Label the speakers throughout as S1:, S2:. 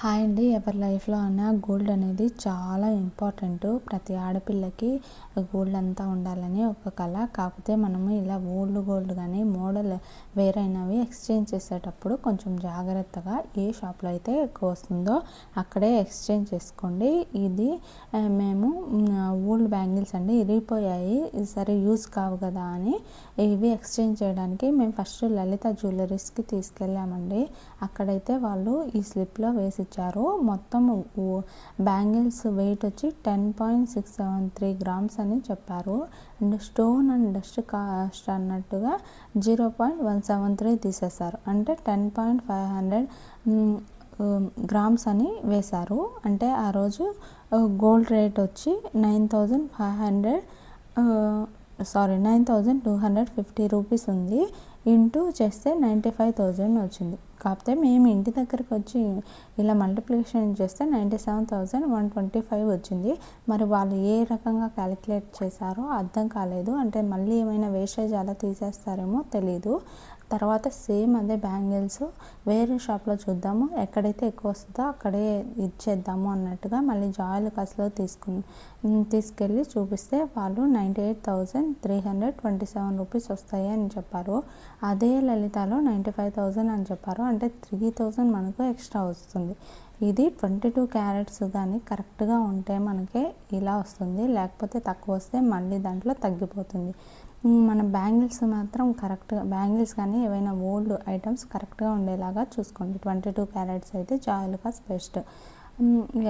S1: Hi అండి. ఎవరి లైఫ్లో అయినా గోల్డ్ అనేది చాలా ఇంపార్టెంట్. ప్రతి ఆడపిల్లకి గోల్డ్ అంతా ఉండాలని ఒక కళ. కాకపోతే మనము ఇలా ఓల్డ్ గోల్డ్ కానీ మోడల్ వేరైనవి ఎక్స్చేంజ్ చేసేటప్పుడు కొంచెం జాగ్రత్తగా ఏ షాప్లో అయితే ఎక్కువ వస్తుందో అక్కడే ఎక్స్చేంజ్ చేసుకోండి. ఇది మేము ఓల్డ్ బ్యాంగిల్స్ అండి, ఇరిగిపోయాయి, సరే యూజ్ కావు కదా అని ఇవి ఎక్స్చేంజ్ చేయడానికి మేము ఫస్ట్ లలిత జ్యువెలరీస్కి తీసుకెళ్ళామండి. అక్కడైతే వాళ్ళు ఈ స్లిప్లో వేసి ఇచ్చారు. మొత్తం బ్యాంగిల్స్ వెయిట్ వచ్చి 10.673 గ్రామ్స్ అని చెప్పారు. And stone and dust cost అన్నట్టుగా 0.173 తీసేశారు. అంటే 10.500 గ్రామ్స్ అని వేశారు. అంటే ఆ రోజు గోల్డ్ రేట్ వచ్చి 9,250 రూపీస్ ఉంది. ఇంటూ చేస్తే 95,000 వచ్చింది. కాకపోతే మేము ఇంటి దగ్గరికి వచ్చి ఇలా మల్టిప్లికేషన్ చేస్తే 97,125 వచ్చింది. మరి వాళ్ళు ఏ రకంగా క్యాలిక్యులేట్ చేశారో అర్థం కాలేదు. అంటే మళ్ళీ ఏమైనా వేస్టేజ్ అలా తీసేస్తారేమో తెలీదు. తర్వాత సేమ్ అదే బ్యాంగిల్స్ వేరే షాప్లో చూద్దాము, ఎక్కడైతే ఎక్కువ వస్తుందో అక్కడే ఇచ్చేద్దాము అన్నట్టుగా మళ్ళీ జాయిలుకాస్లో తీసుకెళ్ళి చూపిస్తే వాళ్ళు 98,327 రూపీస్ వస్తాయి అని చెప్పారు. అదే లలితలో 95,000 అని చెప్పారు. అంటే 3,000 మనకు ఎక్స్ట్రా వస్తుంది. ఇది 22 క్యారెట్స్ కానీ కరెక్ట్గా ఉంటే మనకి ఇలా వస్తుంది, లేకపోతే తక్కువ వస్తే మళ్ళీ దాంట్లో తగ్గిపోతుంది. మన బ్యాంగిల్స్ మాత్రం కరెక్ట్గా, బ్యాంగిల్స్ కానీ ఏవైనా ఓల్డ్ ఐటమ్స్ కరెక్ట్గా ఉండేలాగా చూసుకోండి. 22 క్యారెట్స్ అయితే జాయిలుకాస్ బెస్ట్.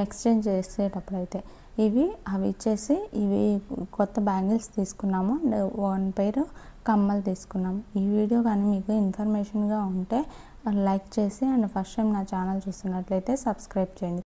S1: ఎక్స్చేంజ్ చేసేటప్పుడు అయితే అవి ఇచ్చేసి ఇవి కొత్త బ్యాంగిల్స్ తీసుకున్నాము అండ్ 1 పేర్ కమ్మలు తీసుకున్నాము. ఈ వీడియో కానీ మీకు ఇన్ఫర్మేషన్గా ఉంటే లైక్ చేసి అండ్ ఫస్ట్ టైం నా ఛానల్ చూస్తున్నట్లయితే సబ్స్క్రైబ్ చేయండి.